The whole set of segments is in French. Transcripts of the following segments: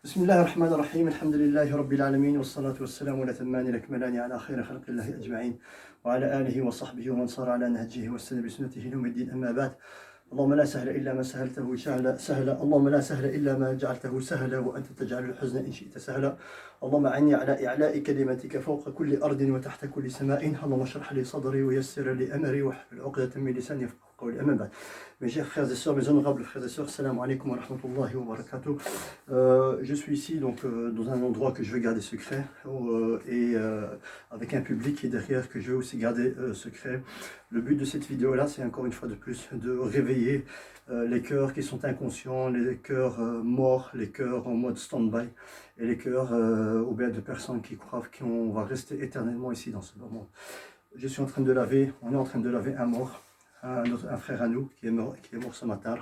بسم الله الرحمن الرحيم الحمد لله رب العالمين والصلاة والسلام الأتمان الأكملان على خير خلق الله أجمعين وعلى آله وصحبه ومن صار على نهجه واستنى بسنته إلى يوم الدين أما بعد اللهم لا سهل إلا ما سهلته سهلا اللهم لا سهل إلا ما جعلته سهلا وأنت تجعل الحزن إن شئت سهلا اللهم أعني على إعلاء كلمتك فوق كل أرض وتحت كل سماء اللهم اشرح لي صدري ويسر لي أمري واحلل عقدة من لساني يفقهوا قولي أما بعد. Mes chers frères et sœurs, mes honorables frères et sœurs, salam alaikum wa rahmatullahi wa barakatuh. Je suis ici donc dans un endroit que je vais garder secret avec un public qui est derrière que je vais aussi garder secret. Le but de cette vidéo là, c'est encore une fois de plus de réveiller les cœurs qui sont inconscients, les cœurs morts, les cœurs en mode stand-by et les cœurs ou bien de personnes qui croient qu'on va rester éternellement ici dans ce monde. Je suis en train de laver, on est en train de laver un mort. Un frère à nous qui est mort ce matin,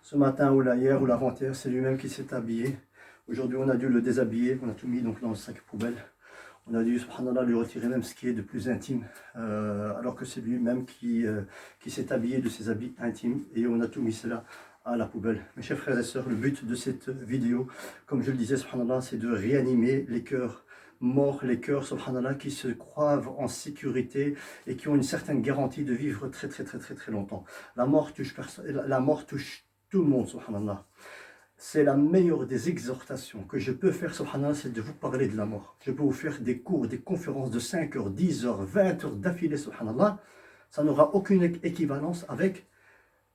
ce matin ou hier ou l'avant-hier, c'est lui-même qui s'est habillé. Aujourd'hui on a dû le déshabiller, on a tout mis donc dans le sac poubelle. On a dû, subhanallah, lui retirer même ce qui est de plus intime, alors que c'est lui-même qui s'est habillé de ses habits intimes et on a tout mis cela à la poubelle. Mes chers frères et sœurs, le but de cette vidéo, comme je le disais, subhanallah, c'est de réanimer les cœurs morts, les cœurs, subhanallah, qui se croient en sécurité et qui ont une certaine garantie de vivre très longtemps. La mort touche tout le monde, subhanallah. C'est la meilleure des exhortations que je peux faire, subhanallah, c'est de vous parler de la mort. Je peux vous faire des cours, des conférences de 5 heures, 10 heures, 20 heures d'affilée, subhanallah. Ça n'aura aucune équivalence avec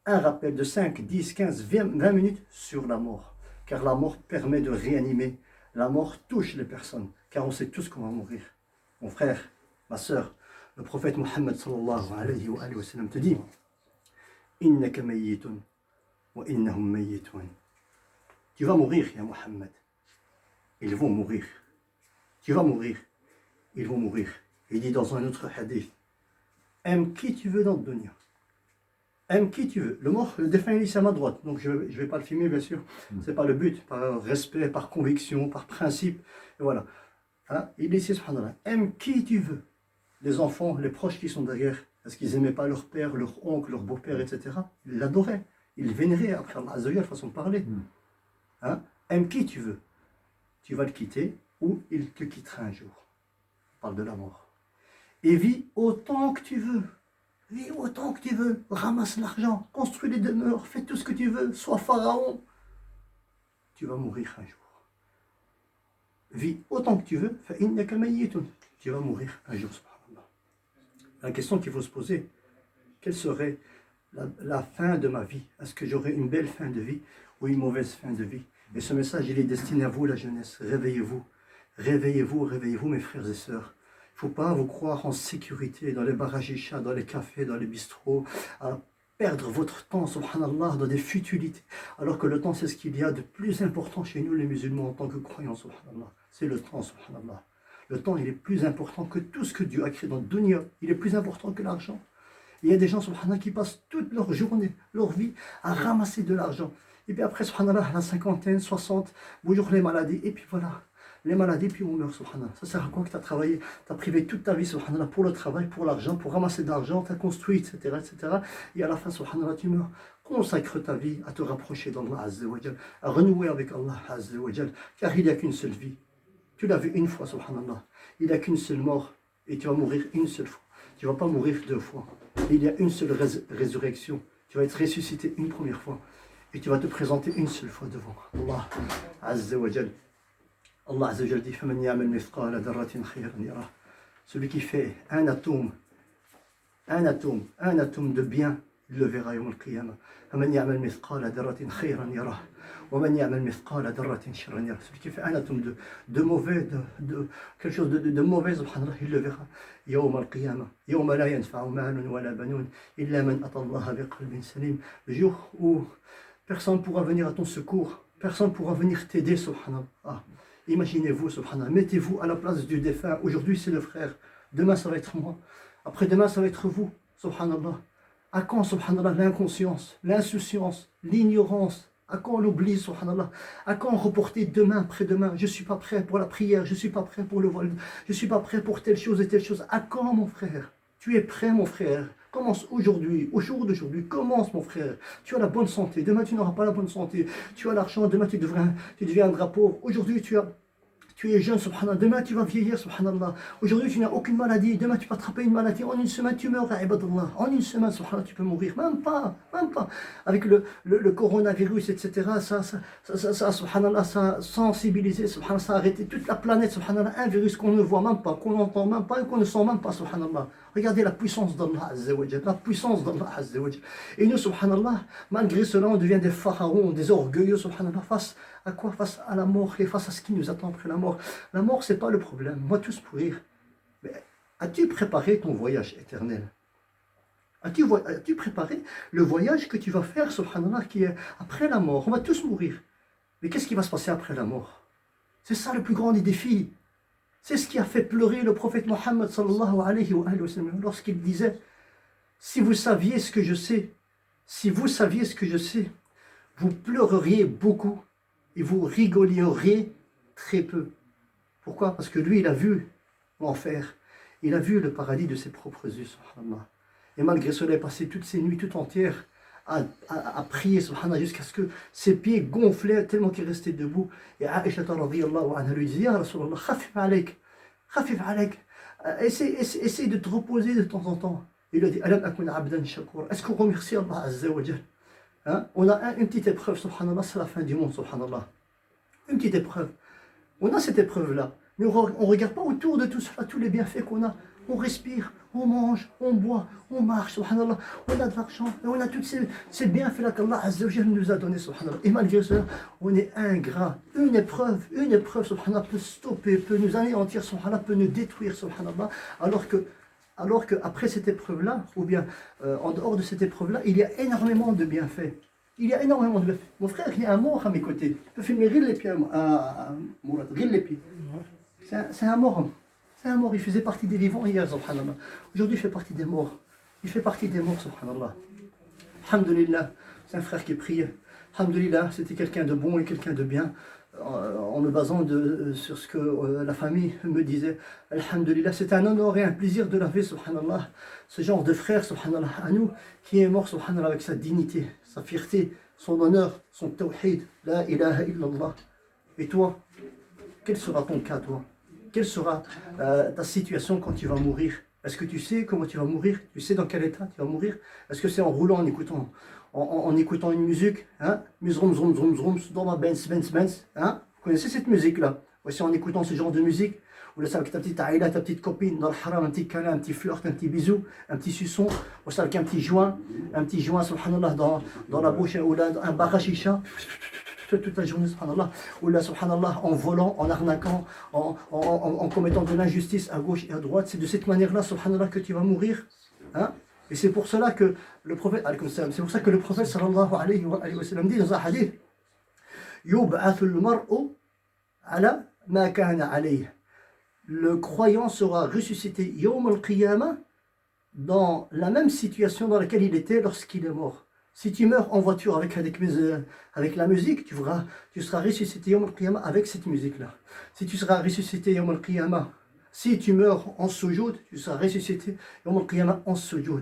un rappel de 5, 10, 15, 20 minutes sur la mort. Car la mort permet de réanimer. La mort touche les personnes, car on sait tous qu'on va mourir. Mon frère, ma soeur, le prophète Mohammed sallallahu alayhi wa sallam te dit Innaka mayyitun wa innahum mayyitun. Tu vas mourir, ya Mohammed. Ils vont mourir. Tu vas mourir. Ils vont mourir. Il dit dans un autre hadith aime qui tu veux dans le dunya. Aime qui tu veux. Le mort, le défunt ici à ma droite. Donc je ne vais pas le filmer, bien sûr. Ce n'est pas le but. Par respect, par conviction, par principe. Et voilà. Hein? Il dit ici, subhanallah. Aime qui tu veux. Les enfants, les proches qui sont derrière. Est-ce qu'ils n'aimaient pas leur père, leur oncle, leur beau-père, etc. Ils l'adoraient. Ils vénéraient après Allah Azza wa Jalla, façon de parler. Hein? Aime qui tu veux. Tu vas le quitter ou il te quittera un jour. On parle de la mort. Et vis autant que tu veux. Vis autant que tu veux, ramasse l'argent, construis les demeures, fais tout ce que tu veux, sois pharaon. Tu vas mourir un jour. Vis autant que tu veux, tu vas mourir un jour. La question qu'il faut se poser, quelle serait la fin de ma vie? Est-ce que j'aurai une belle fin de vie ou une mauvaise fin de vie? Et ce message, il est destiné à vous, la jeunesse. Réveillez-vous, réveillez-vous, réveillez-vous, mes frères et sœurs. Il ne faut pas vous croire en sécurité dans les barajichas, dans les cafés, dans les bistrots, à perdre votre temps, subhanallah, dans des futilités. Alors que le temps, c'est ce qu'il y a de plus important chez nous, les musulmans, en tant que croyants, subhanallah. C'est le temps, subhanallah. Le temps, il est plus important que tout ce que Dieu a créé dans le dunya. Il est plus important que l'argent. Il y a des gens, subhanallah, qui passent toute leur journée, leur vie, à ramasser de l'argent. Et puis après, subhanallah, à la cinquantaine, 60, bonjour les maladies, et puis voilà. Les maladies, puis on meurt, subhanallah. Ça sert à quoi que tu as travaillé, tu as privé toute ta vie, subhanallah, pour le travail, pour l'argent, pour ramasser de l'argent, tu as construit, etc., etc. Et à la fin, subhanallah, tu meurs. Consacre ta vie à te rapprocher d'Allah Azza wa Jal, à renouer avec Allah Azza wa Jal, car il n'y a qu'une seule vie. Tu l'as vu une fois, subhanallah. Il n'y a qu'une seule mort, et tu vas mourir une seule fois. Tu ne vas pas mourir deux fois. Il y a une seule résurrection. Tu vas être ressuscité une première fois, et tu vas te présenter une seule fois devant Allah Azza wa Jal. Allah Azza wa Jalla dit فَمَنْ يَعْمَلْ مِثْقَالَ ذَرَّةٍ خَيْرًا يَرَهُ. Celui qui fait un atome de bien, il le verra يوم القيامة. فَمَنْ يَعْمَلْ مِثْقَالَ ذَرَّةٍ خَيْرًا يَرَهُ وَمَنْ يَعْمَلْ مِثْقَالَ ذَرَّةٍ شَرًّا يَرَهُ. Celui qui fait un atome de mauvais, de quelque chose de mauvais, subhanallah, il le verra يوم القيامة يوم لا ينفع مال ولا بنون إلا من أتى الله بقلب سليم. Le jour où personne ne pourra venir à ton secours, personne ne pourra venir t'aider, subhanallah. Imaginez-vous, subhanallah, mettez-vous à la place du défunt. Aujourd'hui, c'est le frère. Demain, ça va être moi. Après-demain, ça va être vous, subhanallah. À quand, subhanallah, l'inconscience, l'insouciance, l'ignorance? À quand l'oubli, subhanallah? À quand reporter demain, après-demain? Je ne suis pas prêt pour la prière, je ne suis pas prêt pour le voile, je ne suis pas prêt pour telle chose et telle chose. À quand, mon frère? Tu es prêt, mon frère? Commence aujourd'hui, au jour d'aujourd'hui, commence mon frère. Tu as la bonne santé, demain tu n'auras pas la bonne santé. Tu as l'argent, demain tu deviendras pauvre. Aujourd'hui tu es jeune, subhanallah, demain tu vas vieillir, subhanallah. Aujourd'hui tu n'as aucune maladie, demain tu peux attraper une maladie, en une semaine tu meurs, ibadallah. En une semaine, subhanallah, tu peux mourir, même pas, même pas. Avec le coronavirus, etc., subhanallah, ça a sensibilisé, subhanallah, ça a arrêté toute la planète, subhanallah, un virus qu'on ne voit même pas, qu'on n'entend même pas et qu'on ne sent même pas, subhanallah. Regardez la puissance d'Allah Azza wa Jal, la puissance d'Allah Azza wa Jal. Et nous, subhanallah, malgré cela, on devient des pharaons, des orgueilleux, subhanallah, face à quoi? Face à la mort et face à ce qui nous attend après la mort. La mort, c'est pas le problème. On va tous mourir. Mais as-tu préparé ton voyage éternel? As-tu préparé le voyage que tu vas faire, subhanallah, qui est après la mort? On va tous mourir. Mais qu'est-ce qui va se passer après la mort? C'est ça le plus grand des défis. C'est ce qui a fait pleurer le prophète Mohammed sallallahu alayhi wa sallam lorsqu'il disait: si vous saviez ce que je sais, si vous saviez ce que je sais, vous pleureriez beaucoup et vous rigoleriez très peu. Pourquoi? Parce que lui, il a vu l'enfer, il a vu le paradis de ses propres yeux, subhanallah. Et malgré cela, il a passé toutes ces nuits tout entières à prier, subhanallah, jusqu'à ce que ses pieds gonflaient tellement qu'il restait debout. Et Aïcha radhiyallahu anha lui dit: Ya Rasulallah, khafif alayk, essaye de te reposer de temps en temps. Il lui a dit: Alam akun abdan shakour, est-ce qu'on remercie Allah Azza wa Jal? Hein? On a une petite épreuve, subhanallah, c'est la fin du monde, subhanallah. Une petite épreuve. On a cette épreuve-là, mais on ne regarde pas autour de tout cela, tous les bienfaits qu'on a. On respire, on mange, on boit, on marche, subhanallah. On a de l'argent, et on a tous ces bienfaits-là qu'Allah Azza wa Jal nous a donnés, subhanallah. Et malgré cela, on est ingrat. Une épreuve, subhanallah, peut stopper, peut nous anéantir, subhanallah, peut nous détruire, subhanallah. Alors que après cette épreuve-là, ou bien en dehors de cette épreuve-là, il y a énormément de bienfaits. Il y a énormément de bienfaits. Mon frère, il y a un mort à mes côtés. Il peut filmer rire les pieds à Mourad, rire les pieds. C'est un mort. C'est un mort. Il faisait partie des vivants hier, subhanallah. Aujourd'hui, il fait partie des morts. Il fait partie des morts, subhanallah. Alhamdulillah, c'est un frère qui priait. Alhamdulillah, c'était quelqu'un de bon et quelqu'un de bien. En me basant sur ce que la famille me disait, alhamdulillah, c'est un honneur et un plaisir de laver, subhanallah, ce genre de frère, subhanallah, à nous, qui est mort, subhanallah, avec sa dignité, sa fierté, son honneur, son tawhid, la ilaha illallah. Et toi, quel sera ton cas, toi? Quelle sera ta situation quand tu vas mourir? Est-ce que tu sais comment tu vas mourir? Tu sais dans quel état tu vas mourir? Est-ce que c'est en roulant, en écoutant une musique, hein? Dans ma Benz, hein? Vous connaissez cette musique-là? Voici en écoutant ce genre de musique, ou là, c'est avec ta petite aïla, ta petite copine, dans le haram, un petit câlin, un petit flirt, un petit bisou, un petit suçon, ou ça avec un petit joint, subhanallah, dans la bouche, ou là, un barashisha, toute la journée, subhanallah, ou là, subhanallah, en volant, en arnaquant, en commettant de l'injustice à gauche et à droite. C'est de cette manière-là, subhanallah, que tu vas mourir, hein? Et c'est pour cela que le prophète, sallallahu alayhi wa sallam dit dans un hadith: Yub'athul mar'u ala ma kana alayh. Le croyant sera ressuscité yawm al-qiyamah dans la même situation dans laquelle il était lorsqu'il est mort. Si tu meurs en voiture avec la musique, tu seras ressuscité yawm al-qiyamah avec cette musique-là. Si tu seras ressuscité yawm al-qiyamah, si tu meurs en sujoud, tu seras ressuscité yawm al-qiyamah en sujoud.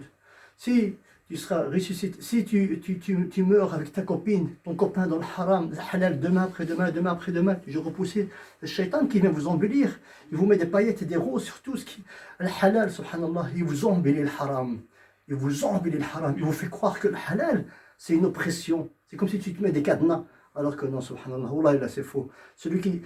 Si tu seras ressuscité, si tu meurs avec ta copine, ton copain dans le haram, le halal, demain après demain, je repoussais le shaitan qui vient vous embellir, il vous met des paillettes et des roses sur tout ce qui le halal, subhanallah, il vous embellit le haram, il vous fait croire que le halal c'est une oppression, c'est comme si tu te mets des cadenas, alors que non, subhanallah, wallah, là c'est faux. Celui qui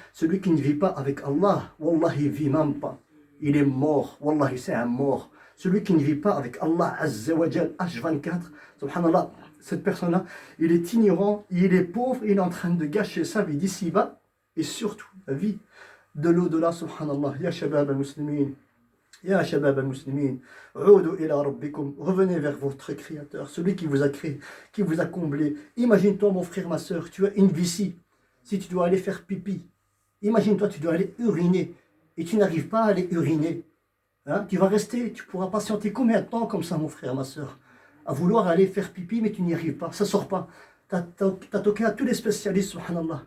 ne vit pas avec Allah, wallah, il vit même pas, il est mort, wallah, c'est un mort. Celui qui ne vit pas avec Allah Azza wa Jal H24, subhanallah, cette personne-là, il est ignorant, il est pauvre, il est en train de gâcher sa vie d'ici-bas et surtout la vie de l'au-delà, subhanallah. Ya shabab al-muslimin, ya shabab al-muslimin, u'udu ila rabbikum, revenez vers votre créateur, celui qui vous a créé, qui vous a comblé. Imagine-toi, mon frère, ma soeur, tu as une vessie, si tu dois aller faire pipi, imagine-toi, tu dois aller uriner et tu n'arrives pas à aller uriner. Hein, tu vas rester, tu pourras patienter combien de temps comme ça, mon frère, ma soeur, à vouloir aller faire pipi, mais tu n'y arrives pas, ça sort pas. Tu as toqué à tous les spécialistes, subhanallah.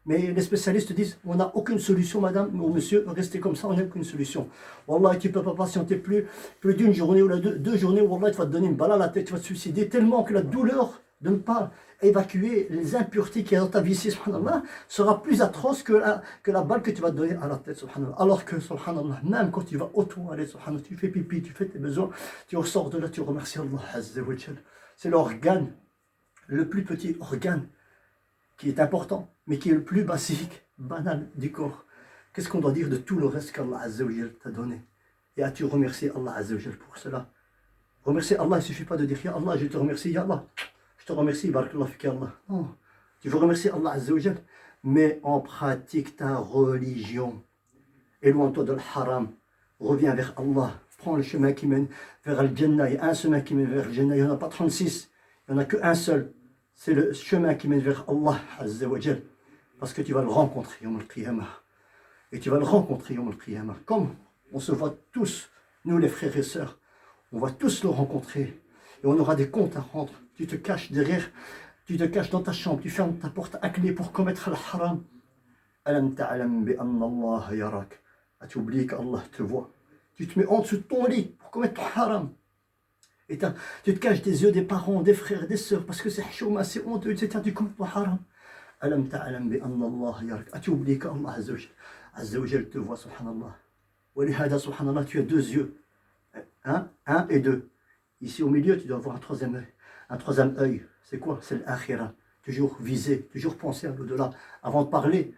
Mais les spécialistes disent, on n'a aucune solution, madame ou monsieur, restez comme ça, on n'a aucune solution. Wallah, tu ne peux pas patienter plus d'une journée ou deux journées, Wallah, tu vas te donner une balle à la tête, tu vas te suicider, tellement que la douleur de ne pas évacuer les impuretés qui y a dans ta vie ici, subhanallah, sera plus atroce que la balle que tu vas te donner à la tête, subhanallah. Alors que, subhanallah, même quand tu vas aux toilettes, subhanallah, tu fais pipi, tu fais tes besoins, tu ressors de là, tu remercies Allah, azza wa jal. C'est l'organe, le plus petit organe, qui est important, mais qui est le plus basique, banal du corps. Qu'est-ce qu'on doit dire de tout le reste qu'Allah azza wa jal t'a donné? Et as-tu remercié Allah azza wa jal pour cela? Remercier Allah, il ne suffit pas de dire, Ya Allah, je te remercie, Ya Allah. Je te remercie, barakallah fik Allah. Non, tu veux remercier Allah azza wa jal, mais en pratique ta religion. Éloigne-toi de l'haram, reviens vers Allah. Prends le chemin qui mène vers Al-Jannah. Il y a un chemin qui mène vers Al-Jannah, il n'y en a pas 36, il n'y en a qu'un seul. C'est le chemin qui mène vers Allah azza wa jal. Parce que tu vas le rencontrer, Yawm al-Qiyamah. Et tu vas le rencontrer, Yawm al-Qiyamah. Comme on se voit tous, nous les frères et sœurs, on va tous le rencontrer. Et on aura des comptes à rendre. Tu te caches derrière, tu te caches dans ta chambre, tu fermes ta porte à clé pour commettre le haram. Alam ta'alam bi anna Allah yarak. As-tu oublié qu'Allah te voit? Tu te mets en dessous de ton lit pour commettre ton haram. Et tu te caches des yeux des parents, des frères, des sœurs, parce que c'est chouma, c'est honteux, etc. Tu commets ton haram. Alam ta'alam bi anna Allah yarak. As-tu oublié qu'Allah azza wa jal te voit, subhanallah. Wa lihada, subhanallah, tu as deux yeux. Un et deux. Ici au milieu, tu dois avoir un troisième œil. C'est quoi? C'est l'akhira. Toujours viser, toujours penser à l'au-delà. Avant de parler,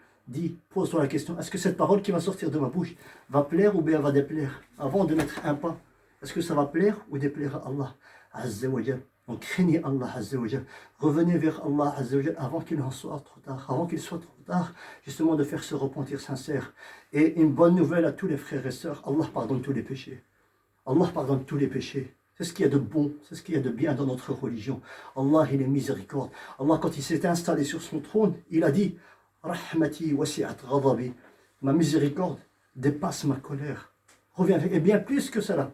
pose-toi la question, est-ce que cette parole qui va sortir de ma bouche va plaire ou bien va déplaire? Avant de mettre un pas, est-ce que ça va plaire ou déplaire à Allah azza wa jal? Donc craignez Allah azza wa jal. Revenez vers Allah azza wa jal avant qu'il en soit trop tard, avant qu'il soit trop tard, justement de faire ce repentir sincère. Et une bonne nouvelle à tous les frères et sœurs, Allah pardonne tous les péchés. Allah pardonne tous les péchés. C'est ce qu'il y a de bon, c'est ce qu'il y a de bien dans notre religion. Allah, il est miséricorde. Allah, quand il s'est installé sur son trône, il a dit Rahmati wasi'at ghadabi. Ma miséricorde dépasse ma colère. Reviens avec, et bien plus que cela.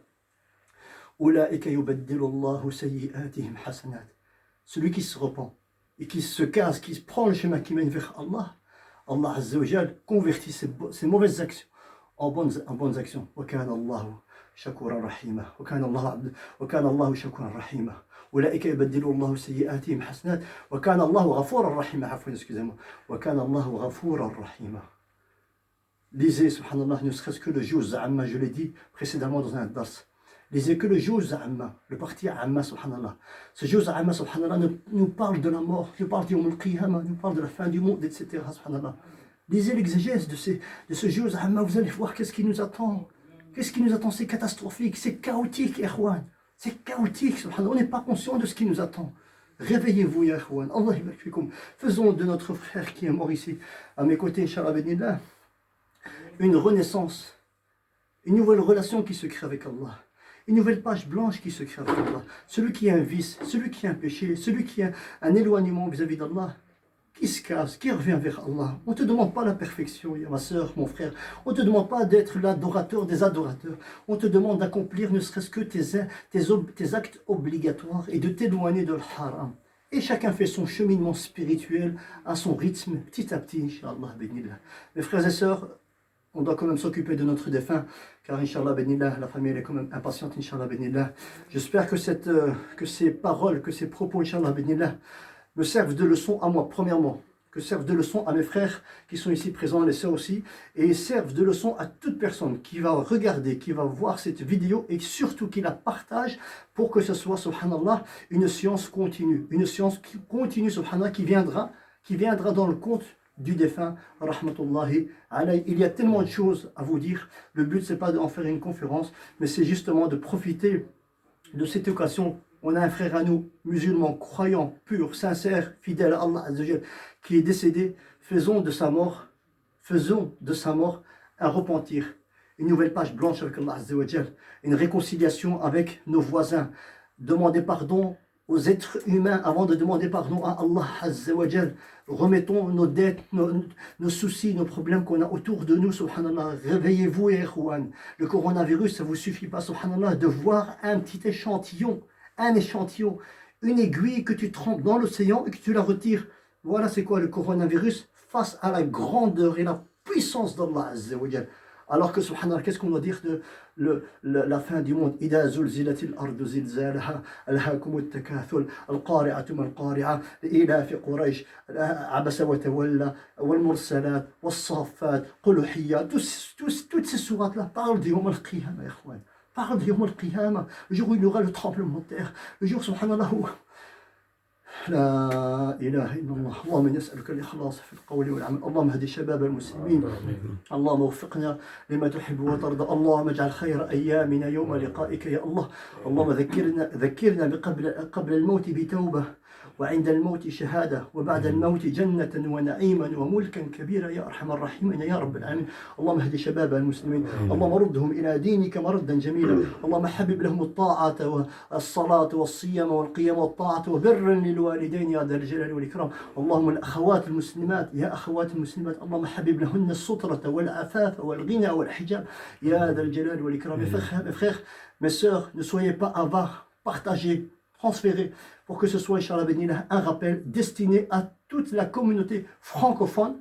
Ulaika yubaddilu Allahu sayyi'atihim hasanat. Celui qui se repent et qui se casse, qui prend le chemin qui mène vers Allah, Allah Azza wa Jal convertit ses mauvaises actions en bonnes actions. Wa kana Allahu شكورا رحيما وكان الله شكورا رحيما أولئك يبدل الله سيئاتهم حسنات وكان الله غفورا رحيما عفوا excusez-moi وكان الله غفورا رحيما. Lisez subhanallah ne serait-ce que le juz amma, je l'ai dit précédemment dans un dars. Lisez que le juz amma, le parti amma subhanallah. Ce juz amma subhanallah nous parle de la mort, nous parle du yawm al-qiyamah, nous parle de la fin du monde, etc. subhanallah. Lisez l'exégèse de ce juz amma, vous allez voir qu'est-ce qui nous attend. Qu'est-ce qui nous attend? C'est catastrophique, c'est chaotique, Erwan. C'est chaotique, subhanallah. On n'est pas conscient de ce qui nous attend. Réveillez-vous, ya Erwan. Allah yabarak. Faisons de notre frère qui est mort ici, à mes côtés, Inch'Allah benillah, une renaissance, une nouvelle relation qui se crée avec Allah. Une nouvelle page blanche qui se crée avec Allah. Celui qui a un vice, celui qui a un péché, celui qui a un éloignement vis-à-vis d'Allah, qui se casse, qui revient vers Allah. On ne te demande pas la perfection, ma soeur, mon frère. On ne te demande pas d'être l'adorateur des adorateurs. On te demande d'accomplir ne serait-ce que tes actes obligatoires et de t'éloigner de l'haram. Et chacun fait son cheminement spirituel à son rythme, petit à petit, Inch'Allah, bénillah. Mes frères et sœurs, on doit quand même s'occuper de notre défunt, car Inch'Allah, bénillah, la famille elle est quand même impatiente, Inch'Allah, bénillah. J'espère que ces paroles, que ces propos, Inch'Allah, bénillah, me servent de leçon à moi, premièrement, que servent de leçon à mes frères qui sont ici présents, les sœurs aussi, et servent de leçon à toute personne qui va regarder, qui va voir cette vidéo et surtout qui la partage pour que ce soit, subhanallah, une science continue, subhanallah, qui viendra dans le compte du défunt, rahmatullahi alayhi. Il y a tellement de choses à vous dire. Le but, c'est pas d'en faire une conférence, mais c'est justement de profiter de cette occasion. On a un frère à nous, musulman, croyant, pur, sincère, fidèle à Allah Azza wa Jal, qui est décédé. Faisons de sa mort un repentir, une nouvelle page blanche avec Allah Azza wa Jal, une réconciliation avec nos voisins. Demandez pardon aux êtres humains avant de demander pardon à Allah Azza wa Jal. Remettons nos dettes, nos soucis, nos problèmes qu'on a autour de nous, subhanallah. Réveillez-vous, Ikhwan. Le coronavirus, ça ne vous suffit pas, subhanallah, de voir un petit échantillon, une aiguille que tu trempes dans l'océan et que tu la retires. Voilà c'est quoi le coronavirus. face à la grandeur et la puissance d'Allah Azza wa Jal. Alors que, subhanallah, qu'est-ce qu'on doit dire de la fin du monde? إذا زلزلت الأرض زلزالها ألهاكم التكاثر القارعة ما القارعة لإيلاف قريش عبس وتولى والمرسلات والصافات قلوحية. Toutes ces sourates-là parlent de Yawm al-Qiyamah, ya ikhwan. Parlent de Yawm al-Qiyamah, le jour où il y aura le tremblement de terre, le jour, subhanallah, où لا إله إلا الله. اللهم نسألك الإخلاص في القول والعمل. اللهم اهد شباب المسلمين. اللهم وفقنا لما تحب وترضى. اللهم اجعل خير أيامنا يوم لقائك يا الله. اللهم ذكرنا قبل الموت بتوبة، وعند الموت شهادة، وبعد الموت جنة ونعيما وملكا كبيرا يا أرحم الراحمين يا رب العالمين. اللهم اهد شباب المسلمين. اللهم ردهم إلى دينك مردا جميلا. اللهم حبب لهم الطاعة والصلاة والصيام والقيام والطاعة وبرا للوالدين يا ذا الجلال والإكرام. اللهم الأخوات المسلمات يا أخوات المسلمات، اللهم حبب لهن السترة والعفاف والغنى والحجاب يا ذا الجلال والإكرام. Mes frères, mes sœurs, ne soyez pas avares, partagez, transférez, pour que ce soit, Inch'Allah Benillah, un rappel destiné à toute la communauté francophone,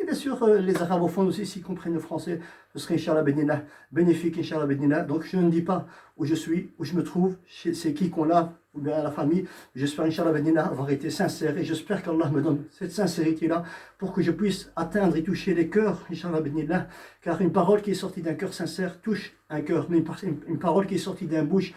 et bien sûr les arabophones aussi, s'ils comprennent le français, ce serait, Inch'Allah Benillah, bénéfique, Inch'Allah Benillah. Donc je ne dis pas où je suis, où je me trouve, c'est qui qu'on a, ou bien la famille. J'espère, Inch'Allah Benillah, avoir été sincère, et j'espère qu'Allah me donne cette sincérité-là, pour que je puisse atteindre et toucher les cœurs, Inch'Allah Benillah, car une parole qui est sortie d'un cœur sincère touche un cœur, mais une parole qui est sortie d'un bouche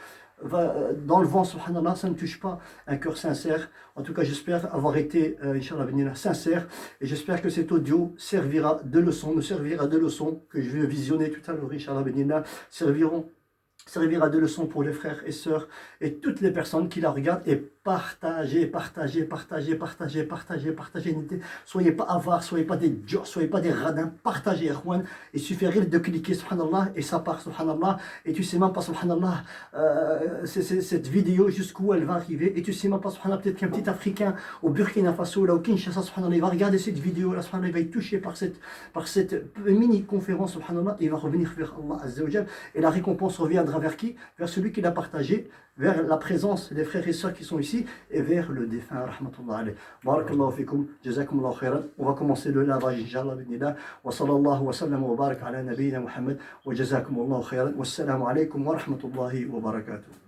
dans le vent, subhanallah, ça ne touche pas un cœur sincère. En tout cas, j'espère avoir été, Inch'Allah Benillah, sincère, et j'espère que cet audio servira de leçon, me servira de leçon, que je vais visionner tout à l'heure, Inch'Allah Benillah, servira de leçon pour les frères et sœurs et toutes les personnes qui la regardent, et partagez. Soyez pas avares, soyez pas des dios, soyez pas des radins, partagez, ikhwan. Il suffirait de cliquer, subhanallah, et ça part, subhanallah, et tu sais même pas, subhanallah, cette vidéo jusqu'où elle va arriver, et tu sais même pas, subhanallah, peut-être qu'un petit Africain au Burkina Faso, là au Kinshasa, subhanallah, il va regarder cette vidéo, là, subhanallah, il va être touché par cette mini-conférence, subhanallah, et il va revenir vers Allah Azza wa Jal, et la récompense reviendra vers qui? Vers celui qui l'a partagé, vers la présence des frères et sœurs qui sont ici, et vers le défunt, rahmatullah alayh. Barakallahu fikum, jazakumullahu khairan. On va commencer le lavage, inshallah, bidnillah. Wa sallallahu wa sallam wa barak ala nabiyyina Muhammad, wa jazakumullahu khairan. Wassalamu alaykum wa rahmatullahi wa barakatuh.